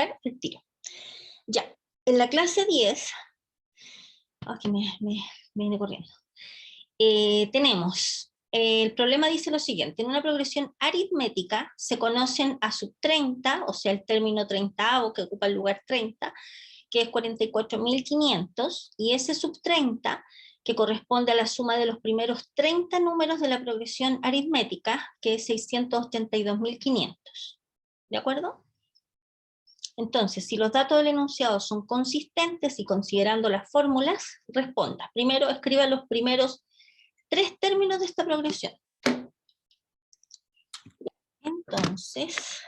explicar el tiro. Ya, en la clase 10, aquí me viene corriendo, tenemos, el problema dice lo siguiente: en una progresión aritmética se conocen a sub 30, o sea, el término 30avo que ocupa el lugar 30, que es 44.500, y ese sub 30, que corresponde a la suma de los primeros 30 números de la progresión aritmética, que es 682.500. ¿De acuerdo? Entonces, si los datos del enunciado son consistentes y considerando las fórmulas, responda. Primero, escriba los primeros 3 términos de esta progresión. Entonces,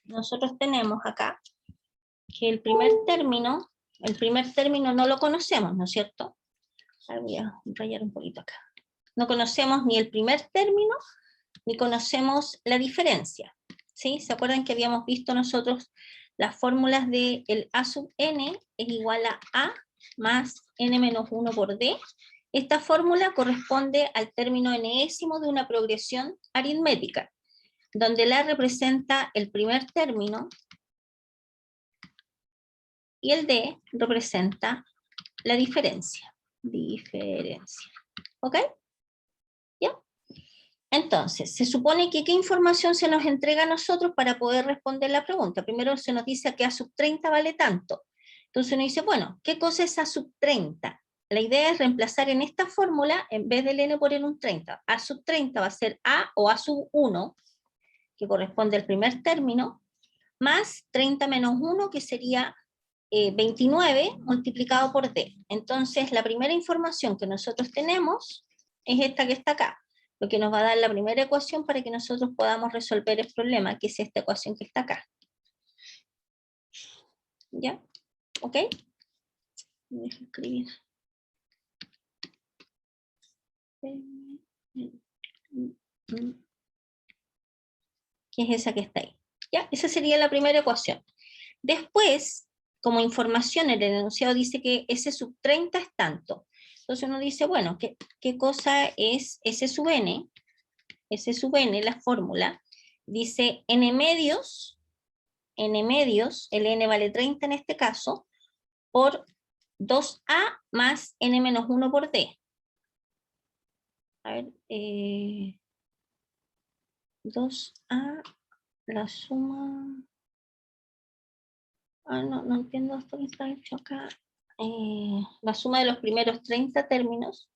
nosotros tenemos acá que el primer término no lo conocemos, ¿no es cierto? Voy a rayar un poquito acá. No conocemos ni el primer término, ni conocemos la diferencia, ¿sí? ¿Se acuerdan que habíamos visto nosotros las fórmulas de el A sub n es igual a más n menos 1 por d? Esta fórmula corresponde al término enésimo de una progresión aritmética, donde la representa el primer término y el d representa la diferencia. ¿Ok? ¿Ya? Entonces, se supone que ¿qué información se nos entrega a nosotros para poder responder la pregunta? Primero se nos dice que A sub 30 vale tanto. Entonces uno dice, bueno, ¿qué cosa es A sub 30? La idea es reemplazar en esta fórmula, en vez del n poner un 30. A sub 30 va a ser A o A sub 1, que corresponde al primer término, más 30 menos 1, que sería 29 multiplicado por d. Entonces, la primera información que nosotros tenemos es esta que está acá, lo que nos va a dar la primera ecuación para que nosotros podamos resolver el problema, que es esta ecuación que está acá. ¿Ya? ¿Ok? Voy a escribir. Que es esa que está ahí. ¿Ya? Esa sería la primera ecuación. Después, como información, el enunciado dice que S sub 30 es tanto. Entonces uno dice, bueno, ¿qué cosa es S sub n? S sub n, la fórmula, dice n medios, el n vale 30 en este caso, por 2a más n menos 1 por d. A ver, 2a, la suma... no entiendo esto que está hecho acá. La suma de los primeros 30 términos.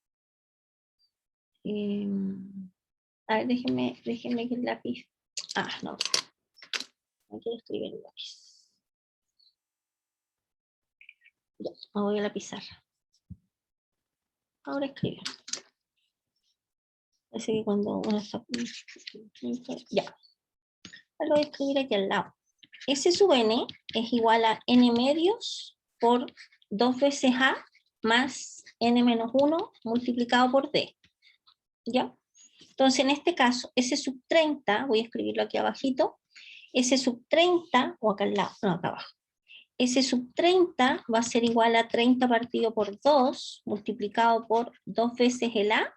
A ver, déjenme que el lápiz... no quiero escribir el lápiz. Ya, me voy a la pizarra. Ahora escribo. Parece que cuando uno está... Ya. Ahora lo voy a escribir aquí al lado. S sub n es igual a n medios por 2 veces a más n menos 1 multiplicado por d. ¿Ya? Entonces, en este caso, S sub 30, voy a escribirlo aquí abajito, S sub 30, o acá al lado, no, acá abajo. S sub 30 va a ser igual a 30 partido por 2, multiplicado por 2 veces el A,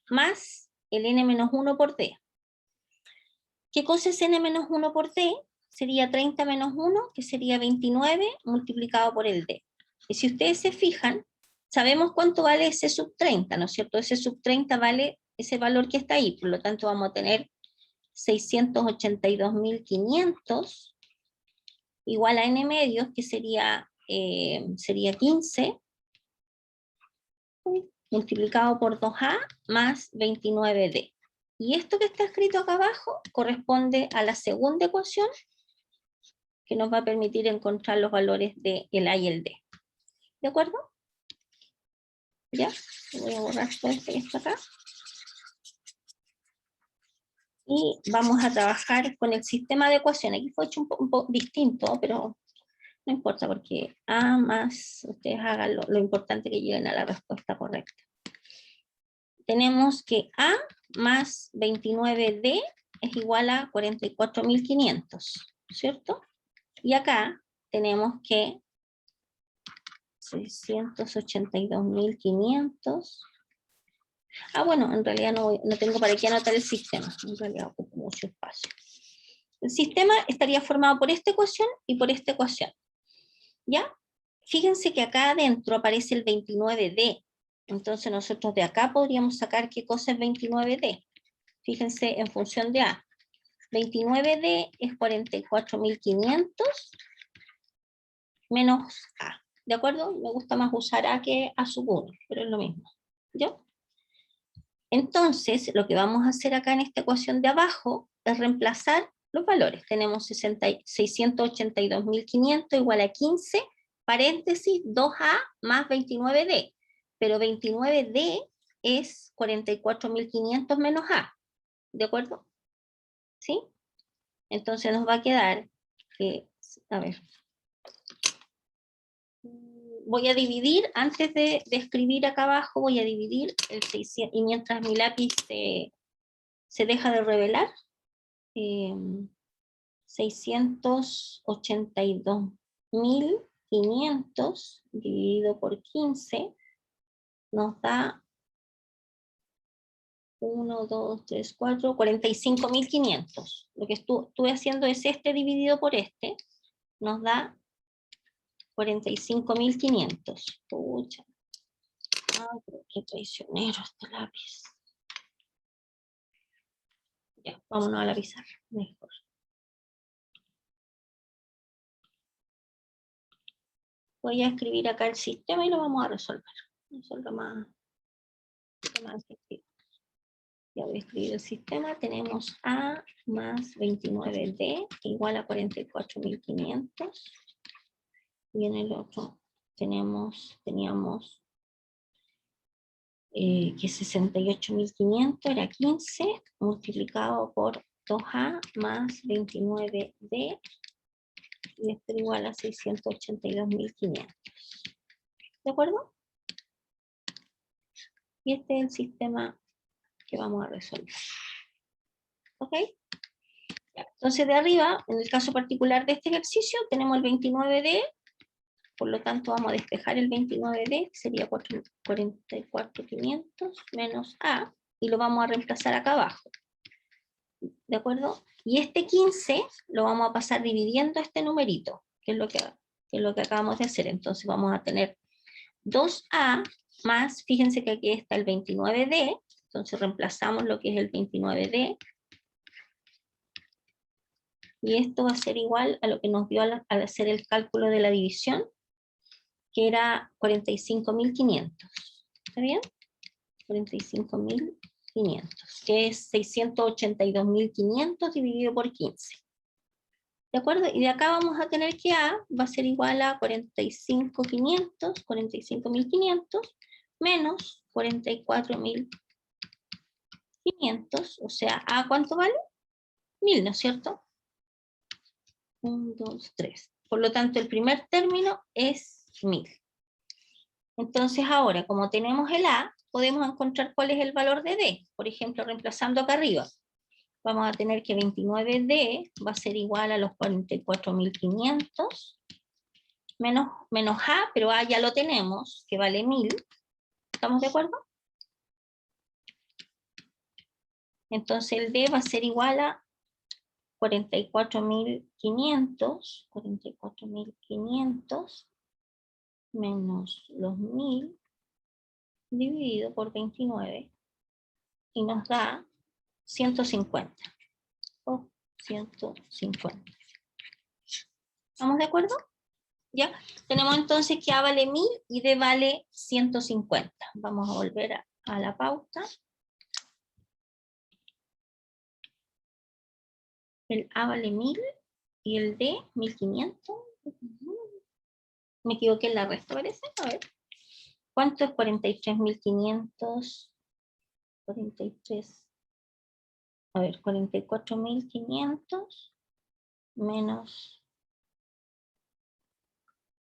más el n menos 1 por d. ¿Qué cosa es n menos 1 por d? Sería 30 menos 1, que sería 29, multiplicado por el d. Y si ustedes se fijan, sabemos cuánto vale S sub 30, ¿no es cierto? S sub 30 vale ese valor que está ahí, por lo tanto vamos a tener 682.500 igual a n medios, que sería 15, multiplicado por 2a más 29d. Y esto que está escrito acá abajo corresponde a la segunda ecuación, que nos va a permitir encontrar los valores de el a y el d. ¿De acuerdo? Ya, voy a borrar todo esto que está acá. Y vamos a trabajar con el sistema de ecuaciones. Aquí fue hecho un poco distinto, pero no importa, porque A más, ustedes hagan lo importante que lleguen a la respuesta correcta. Tenemos que A más 29D es igual a 44.500, ¿cierto? Y acá tenemos que 682.500. Bueno, en realidad no tengo para qué anotar el sistema, en realidad ocupo mucho espacio. El sistema estaría formado por esta ecuación y por esta ecuación. ¿Ya? Fíjense que acá adentro aparece el 29D. Entonces nosotros de acá podríamos sacar qué cosa es 29D. Fíjense en función de A. 29D es 44.500 menos A. ¿De acuerdo? Me gusta más usar A que A sub 1, pero es lo mismo. ¿Ya? Entonces, lo que vamos a hacer acá en esta ecuación de abajo es reemplazar los valores. Tenemos 682.500 igual a 15, paréntesis, 2A más 29D. Pero 29D es 44.500 menos A. ¿De acuerdo? ¿Sí? Entonces nos va a quedar que, a ver, voy a dividir, antes de escribir acá abajo, voy a dividir el 600, y mientras mi lápiz se deja de revelar, 682.500 dividido por 15 nos da 1, 2, 3, 4, 45.500. Lo que estuve haciendo es este dividido por este, nos da 45.500. Pucha. Ay, pero qué traicionero este lápiz. Ya, vámonos a la pizarra, mejor. Voy a escribir acá el sistema y lo vamos a resolver. Eso es lo más efectivo. Ya voy a escribir el sistema. Tenemos A más 29D igual a 44.500. Y en el otro teníamos que 68.500 era 15 multiplicado por 2A más 29D y esto es igual a 682.500. ¿De acuerdo? Y este es el sistema que vamos a resolver. ¿Ok? Ya, entonces de arriba, en el caso particular de este ejercicio, tenemos el 29D, por lo tanto vamos a despejar el 29D, que sería 44.500 menos A, y lo vamos a reemplazar acá abajo. ¿De acuerdo? Y este 15 lo vamos a pasar dividiendo este numerito, que es lo que acabamos de hacer. Entonces vamos a tener 2A más, fíjense que aquí está el 29D, entonces reemplazamos lo que es el 29D, y esto va a ser igual a lo que nos dio al hacer el cálculo de la división, que era 45.500. ¿Está bien? 45.500, que es 682.500 dividido por 15. ¿De acuerdo? Y de acá vamos a tener que A va a ser igual a 45.500 menos 44.500, o sea, ¿A cuánto vale? 1.000, ¿no es cierto? 1, 2, 3. Por lo tanto, el primer término es 1.000. Entonces ahora, como tenemos el A, podemos encontrar cuál es el valor de D. Por ejemplo, reemplazando acá arriba. Vamos a tener que 29D va a ser igual a los 44.500 menos A, pero A ya lo tenemos, que vale 1.000. ¿Estamos de acuerdo? Entonces el D va a ser igual a 44.500 menos los 1.000 dividido por 29 y nos da 150. 150. ¿Estamos de acuerdo? ¿Ya? Tenemos entonces que A vale 1.000 y D vale 150. Vamos a volver a la pauta. El A vale 1.000 y el D 1.500. Me equivoqué en la resta, parece. A ver. ¿Cuánto es 43.500? 43. A ver, 44.500 menos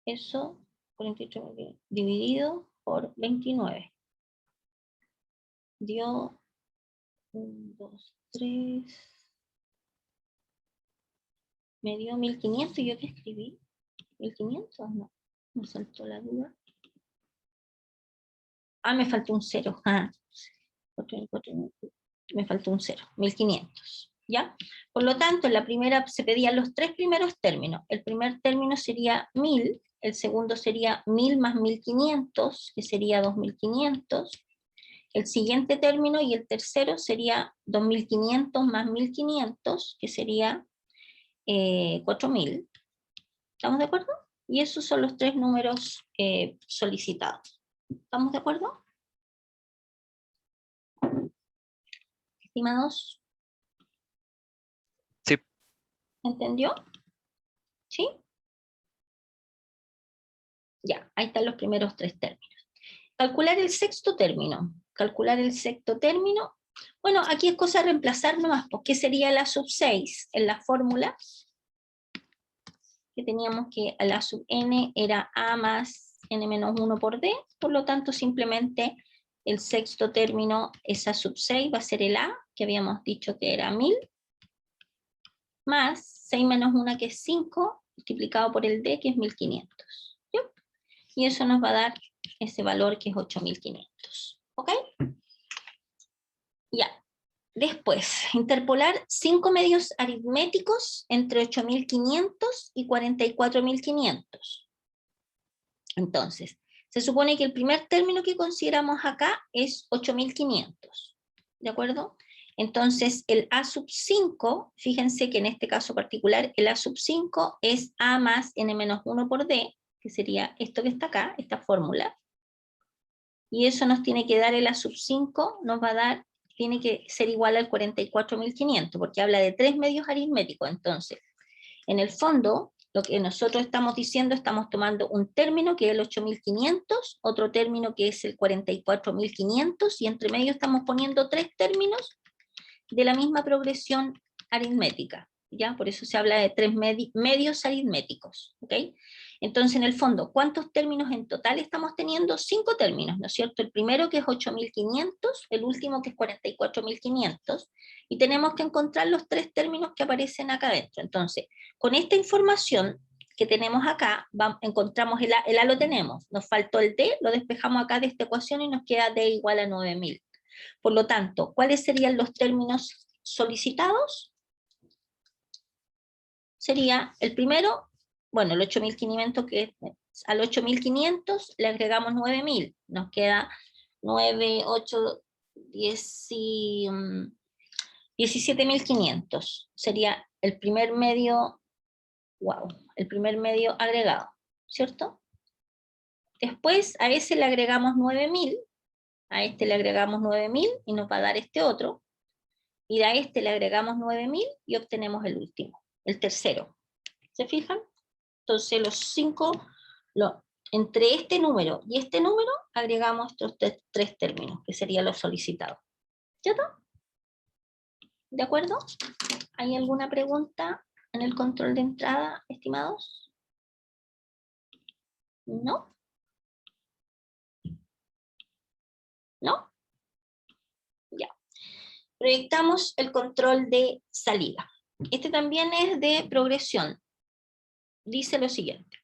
eso, 48 dividido por 29. Dio 1, 2, 3. Me dio 1.500 y yo qué escribí. 1.500, no. Me saltó la duda. Ah, me faltó un 0. Ah, me faltó un 0. 1.500. ¿ya? Por lo tanto, en la primera se pedían los tres primeros términos. El primer término sería 1000, el segundo sería 1000 más 1500, que sería 2500. El siguiente término y el tercero sería 2500 más 1500, que sería 4000. ¿Estamos de acuerdo? Y esos son los tres números solicitados. ¿Estamos de acuerdo? Estimados. Sí. ¿Entendió? ¿Sí? Ya, ahí están los primeros tres términos. Calcular el sexto término. Calcular el sexto término. Bueno, aquí es cosa de reemplazar nomás, porque sería la sub 6 en la fórmula, que teníamos que la sub n era a más n menos 1 por d, por lo tanto simplemente el sexto término, esa sub 6 va a ser el a, que habíamos dicho que era 1000, más 6 menos 1 que es 5, multiplicado por el d que es 1500. ¿Sí? Y eso nos va a dar ese valor que es 8500. ¿Ok? Ya. Después, interpolar 5 medios aritméticos entre 8500 y 44500. Entonces, se supone que el primer término que consideramos acá es 8500. ¿De acuerdo? Entonces, el a sub 5, fíjense que en este caso particular, el a sub 5 es a más n menos 1 por d, que sería esto que está acá, esta fórmula. Y eso nos tiene que dar el a sub 5, nos va a dar, tiene que ser igual al 44500, porque habla de 3 medios aritméticos. Entonces, en el fondo, lo que nosotros estamos diciendo, estamos tomando un término que es el 8500, otro término que es el 44500, y entre medio estamos poniendo tres términos de la misma progresión aritmética, ¿ya? Por eso se habla de tres medios aritméticos, ¿ok? Entonces, en el fondo, ¿cuántos términos en total estamos teniendo? 5 términos, ¿no es cierto? El primero que es 8500, el último que es 44500, y tenemos que encontrar los tres términos que aparecen acá adentro. Entonces, con esta información que tenemos acá, encontramos el A lo tenemos, nos faltó el D, lo despejamos acá de esta ecuación y nos queda D igual a 9000. Por lo tanto, ¿cuáles serían los términos solicitados? Sería el primero, bueno, el 8500, que al 8500 le agregamos 9000, nos queda 9, 8, 10 y 17500. Sería el primer medio, wow, el primer medio agregado, ¿cierto? Después a ese le agregamos 9000, a este le agregamos 9000 y nos va a dar este otro, y a este le agregamos 9000 y obtenemos el último, el tercero. ¿Se fijan? Entonces los 5, entre este número y este número agregamos estos tres términos, que sería lo solicitado. ¿Cierto? ¿De acuerdo? ¿Hay alguna pregunta en el control de entrada, estimados? ¿No? ¿No? Ya. Proyectamos el control de salida. Este también es de progresión. Dice lo siguiente.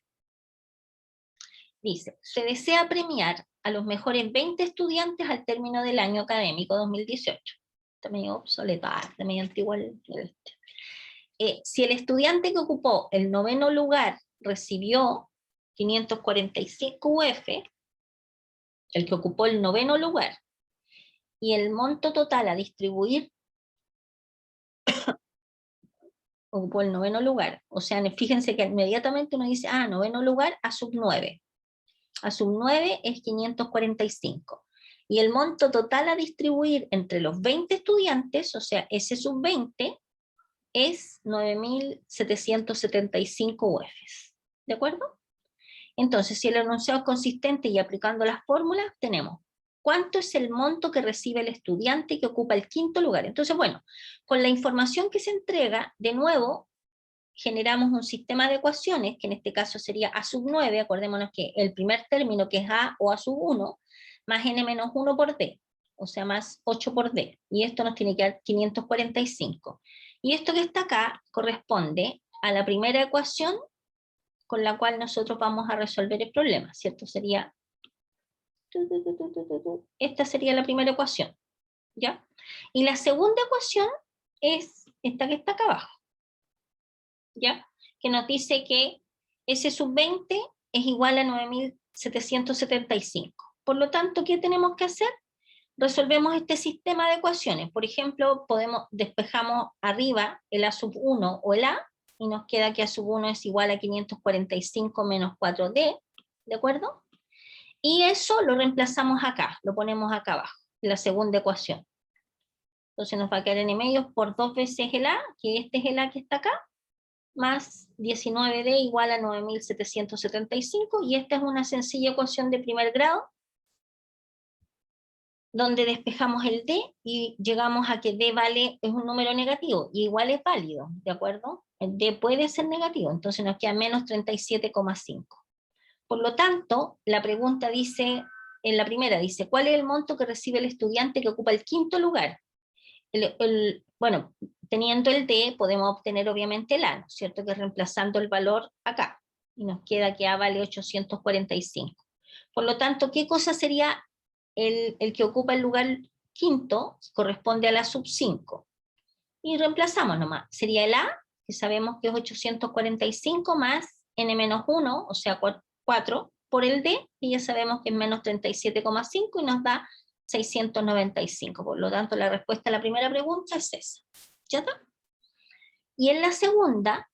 Dice, se desea premiar a los mejores 20 estudiantes al término del año académico 2018. Está medio obsoleto, está medio antiguo si el estudiante que ocupó el 9º lugar recibió 545 UF, el que ocupó el 9º lugar, y el monto total a distribuir ocupó el 9º lugar, o sea, fíjense que inmediatamente uno dice, 9º lugar a sub 9. A sub 9 es 545. Y el monto total a distribuir entre los 20 estudiantes, o sea, ese sub 20, es 9775 UFs. ¿De acuerdo? Entonces, si el enunciado es consistente y aplicando las fórmulas, tenemos cuánto es el monto que recibe el estudiante que ocupa el 5º lugar. Entonces, bueno, con la información que se entrega, de nuevo, generamos un sistema de ecuaciones, que en este caso sería a sub 9, acordémonos que el primer término que es a o a sub 1, más n menos 1 por d, o sea, más 8 por d, y esto nos tiene que dar 545. Y esto que está acá corresponde a la primera ecuación con la cual nosotros vamos a resolver el problema, ¿cierto? Sería, esta sería la primera ecuación, ¿ya? Y la segunda ecuación es esta que está acá abajo, ¿ya? Que nos dice que S sub 20 es igual a 9.775. Por lo tanto, ¿qué tenemos que hacer? Resolvemos este sistema de ecuaciones. Por ejemplo, despejamos arriba el A sub 1 o el A, y nos queda que A sub 1 es igual a 545 menos 4D, ¿de acuerdo? Y eso lo reemplazamos acá, lo ponemos acá abajo, en la segunda ecuación. Entonces nos va a quedar n medios por 2 veces el A, que este es el A que está acá, más 19D igual a 9.775, y esta es una sencilla ecuación de primer grado, donde despejamos el D y llegamos a que D es un número negativo, y igual es válido, ¿de acuerdo? El D puede ser negativo, entonces nos queda menos 37,5. Por lo tanto, la pregunta dice, en la primera dice, ¿cuál es el monto que recibe el estudiante que ocupa el quinto lugar? Bueno, teniendo el D, podemos obtener obviamente el A, ¿no es cierto? Que es reemplazando el valor acá, y nos queda que A vale 845. Por lo tanto, ¿qué cosa sería el que ocupa el lugar quinto? Corresponde a la sub 5. Y reemplazamos nomás. Sería el A, que sabemos que es 845 más n-1, o sea 4, por el D, y ya sabemos que es menos 37,5 y nos da 695. Por lo tanto, la respuesta a la primera pregunta es esa. ¿Ya está? Y en la segunda,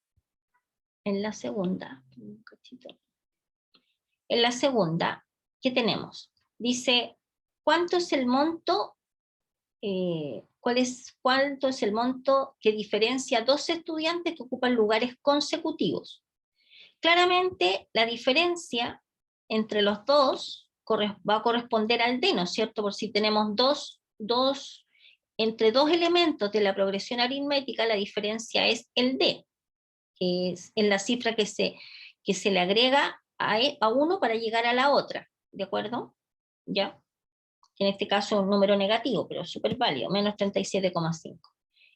¿qué tenemos? Dice, ¿cuánto es el monto? ¿Cuánto es el monto que diferencia a dos estudiantes que ocupan lugares consecutivos? Claramente, la diferencia entre los dos va a corresponder al D, ¿no es cierto? Por si tenemos entre dos elementos de la progresión aritmética, la diferencia es el D, que es la cifra que se le agrega a uno para llegar a la otra, ¿de acuerdo? ¿Ya? En este caso un número negativo, pero súper válido, menos 37,5.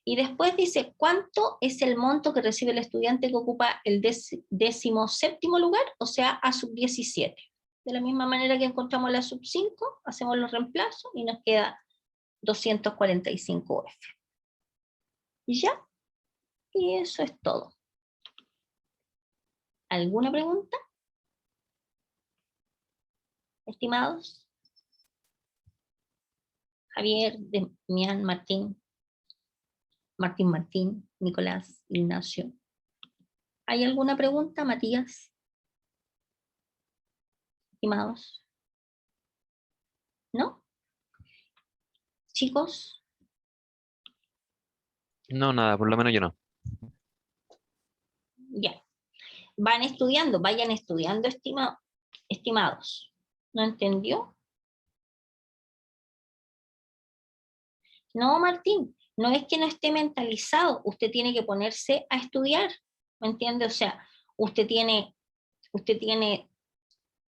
Y después dice, ¿cuánto es el monto que recibe el estudiante que ocupa el 17º lugar? O sea, A sub 17. De la misma manera que encontramos la sub 5, hacemos los reemplazos y nos queda 245F. ¿Y ya? Y eso es todo. ¿Alguna pregunta? Estimados. Javier, Demián, Martín, Nicolás, Ignacio. ¿Hay alguna pregunta, Matías? Estimados. ¿No? ¿Chicos? No, nada, por lo menos yo no. Ya. Vayan estudiando, estimados. ¿No entendió? No, Martín, no es que no esté mentalizado, usted tiene que ponerse a estudiar, ¿me entiende? O sea, usted tiene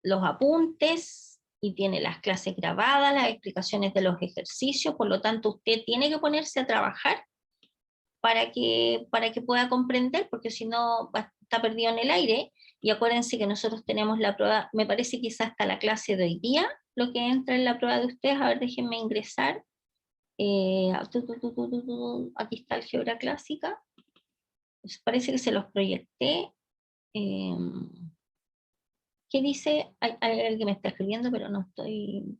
los apuntes y tiene las clases grabadas, las explicaciones de los ejercicios, por lo tanto usted tiene que ponerse a trabajar para que pueda comprender, porque si no está perdido en el aire. Y acuérdense que nosotros tenemos la prueba, me parece que es hasta la clase de hoy día, lo que entra en la prueba de ustedes. A ver, déjenme ingresar. Aquí está el Álgebra Clásica. Pues parece que se los proyecté. ¿Qué dice? Hay alguien que me está escribiendo, pero no estoy...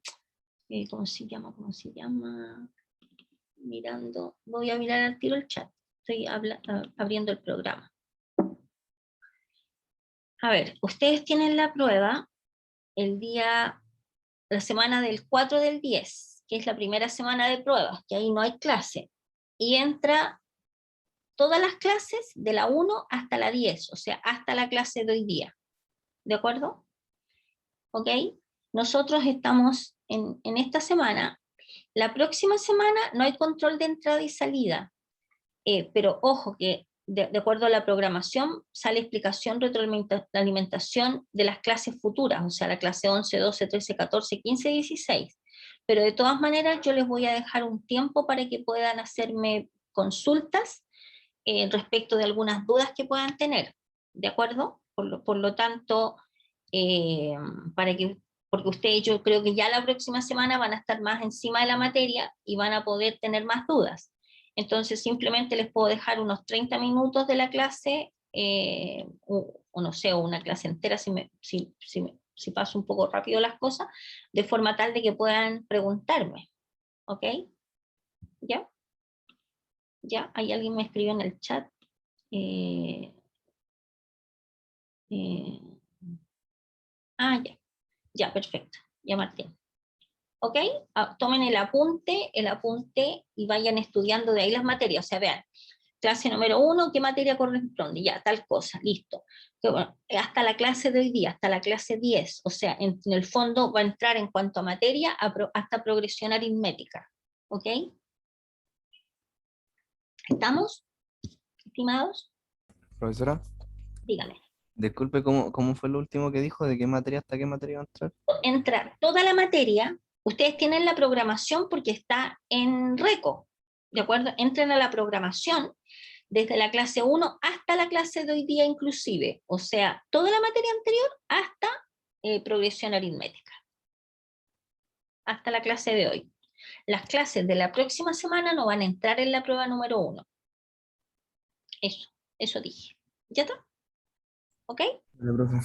¿Cómo se llama? Mirando. Voy a mirar al tiro el chat. Estoy abriendo el programa. A ver, ustedes tienen la prueba la semana del 4 del 10, que es la primera semana de pruebas, que ahí no hay clase. Y entra todas las clases de la 1 hasta la 10, o sea, hasta la clase de hoy día. ¿De acuerdo? ¿Ok? Nosotros estamos en esta semana. La próxima semana no hay control de entrada y salida, pero ojo que de acuerdo a la programación sale explicación, retroalimentación de las clases futuras, o sea, la clase 11, 12, 13, 14, 15, 16. Pero de todas maneras yo les voy a dejar un tiempo para que puedan hacerme consultas respecto de algunas dudas que puedan tener, ¿de acuerdo? Por lo tanto, porque ustedes, yo creo que ya la próxima semana van a estar más encima de la materia y van a poder tener más dudas. Entonces simplemente les puedo dejar unos 30 minutos de la clase, o no sé, o una clase entera si paso un poco rápido las cosas, de forma tal de que puedan preguntarme. ¿Ok? ¿Ya? ¿Ya? Ahí alguien me escribió en el chat. Ya. Ya, perfecto. Ya, Martín. ¿Ok? Tomen el apunte y vayan estudiando de ahí las materias. O sea, vean, clase número 1, ¿qué materia corresponde? Ya, tal cosa, listo. Bueno, hasta la clase de hoy día, hasta la clase 10, o sea, en el fondo va a entrar en cuanto a materia hasta progresión aritmética. ¿Ok? ¿Estamos, estimados? Profesora, Dígame. disculpe, ¿cómo fue lo último que dijo? ¿De qué materia hasta qué materia va a entrar? Entrar toda la materia, ustedes tienen la programación porque está en RECO, ¿de acuerdo? Entren a la programación desde la clase 1 hasta la clase de hoy día inclusive, o sea, toda la materia anterior hasta progresión aritmética, hasta la clase de hoy. Las clases de la próxima semana no van a entrar en la prueba número 1. Eso dije. ¿Ya está? ¿Ok? Vale, profe.